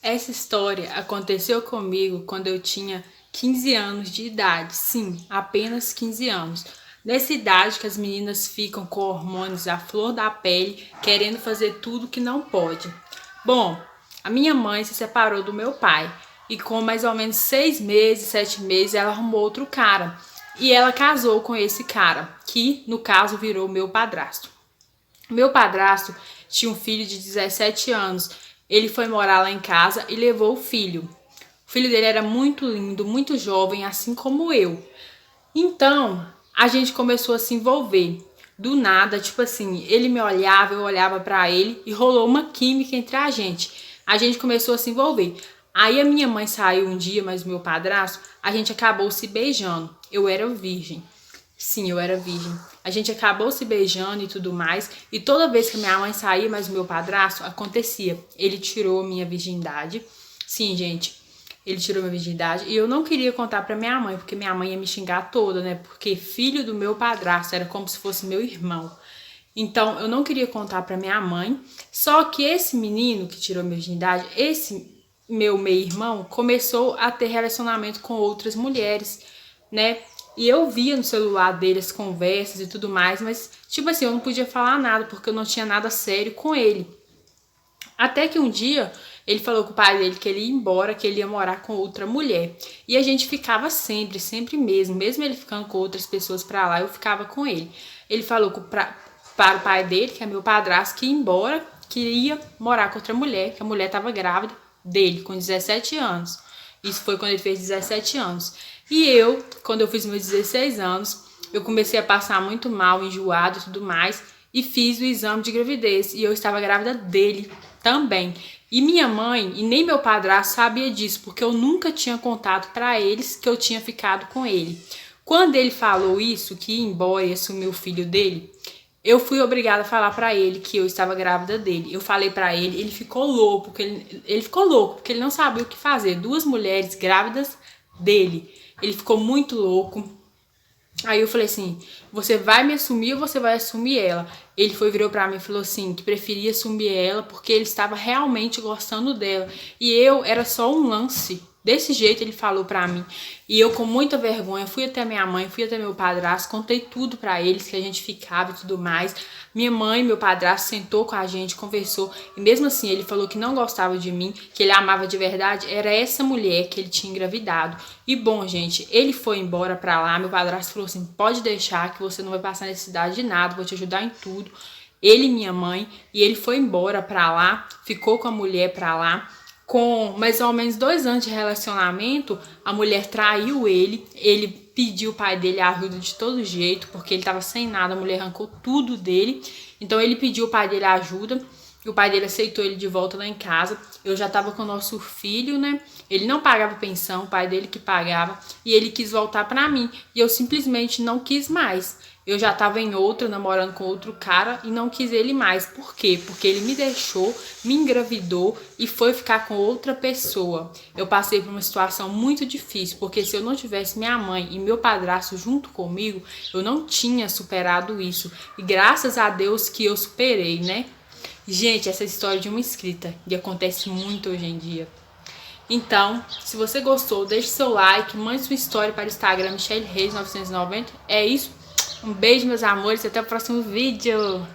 Essa história aconteceu comigo quando eu tinha 15 anos de idade. Sim, apenas 15 anos. Nessa idade que as meninas ficam com hormônios à flor da pele, querendo fazer tudo que não pode. Bom, a minha mãe se separou do meu pai e com mais ou menos 6 meses, 7 meses, ela arrumou outro cara. E ela casou com esse cara, que no caso virou meu padrasto. Meu padrasto tinha um filho de 17 anos. Ele foi morar lá em casa e levou o filho. O filho dele era muito lindo, muito jovem, assim como eu. Então, a gente começou a se envolver. Do nada, tipo assim, ele me olhava, eu olhava pra ele e rolou uma química entre a gente. A gente começou a se envolver. Aí a minha mãe saiu um dia, mas o meu padrasto, a gente acabou se beijando. Eu era virgem. Sim, eu era virgem. A gente acabou se beijando e tudo mais. E toda vez que minha mãe saía, mas o meu padrasto, acontecia. Ele tirou a minha virgindade. Sim, gente, ele tirou minha virgindade. E eu não queria contar pra minha mãe, porque minha mãe ia me xingar toda, né? Porque filho do meu padrasto era como se fosse meu irmão. Então, eu não queria contar pra minha mãe. Só que esse menino que tirou minha virgindade, esse meu meio-irmão, começou a ter relacionamento com outras mulheres, né? E eu via no celular dele as conversas e tudo mais, mas, tipo assim, eu não podia falar nada, porque eu não tinha nada sério com ele. Até que um dia, ele falou com o pai dele que ele ia embora, que ele ia morar com outra mulher. E a gente ficava sempre, sempre mesmo. Mesmo ele ficando com outras pessoas pra lá, eu ficava com ele. Ele falou para o pai dele, que é meu padrasto, que ia embora, que ia morar com outra mulher, que a mulher estava grávida dele, com 17 anos. Isso foi quando ele fez 17 anos. E eu, quando eu fiz meus 16 anos, eu comecei a passar muito mal, enjoado e tudo mais, e fiz o exame de gravidez. E eu estava grávida dele também. E minha mãe e nem meu padrasto sabia disso, porque eu nunca tinha contado para eles que eu tinha ficado com ele. Quando ele falou isso, que ia embora e assumir o filho dele, eu fui obrigada a falar pra ele que eu estava grávida dele. Eu falei pra ele, ele ficou louco, porque ele ficou louco, porque ele não sabia o que fazer. Duas mulheres grávidas dele. Ele ficou muito louco. Aí eu falei assim, você vai me assumir ou você vai assumir ela? Ele virou pra mim e falou assim, que preferia assumir ela porque ele estava realmente gostando dela. E eu era só um lance. Desse jeito ele falou pra mim. E eu com muita vergonha fui até minha mãe, fui até meu padrasto, contei tudo pra eles, que a gente ficava e tudo mais. Minha mãe e meu padrasto sentou com a gente, conversou. E mesmo assim ele falou que não gostava de mim, que ele amava de verdade. Era essa mulher que ele tinha engravidado. E bom, gente, ele foi embora pra lá. Meu padrasto falou assim, pode deixar que você não vai passar necessidade de nada, vou te ajudar em tudo. Ele e minha mãe. E ele foi embora pra lá, ficou com a mulher pra lá. Com mais ou menos 2 anos de relacionamento, a mulher traiu ele pediu o pai dele ajuda de todo jeito, porque ele tava sem nada, a mulher arrancou tudo dele, então ele pediu o pai dele ajuda, e o pai dele aceitou ele de volta lá em casa. Eu já tava com o nosso filho, né? Ele não pagava pensão, o pai dele que pagava, e ele quis voltar pra mim, e eu simplesmente não quis mais. Eu já tava em outra, namorando com outro cara e não quis ele mais. Por quê? Porque ele me deixou, me engravidou e foi ficar com outra pessoa. Eu passei por uma situação muito difícil, porque se eu não tivesse minha mãe e meu padrasto junto comigo, eu não tinha superado isso. E graças a Deus que eu superei, né? Gente, essa história de uma inscrita, e acontece muito hoje em dia. Então, se você gostou, deixe seu like, mande sua história para o Instagram Michelle Reis 990. É isso. Um beijo, meus amores, e até o próximo vídeo.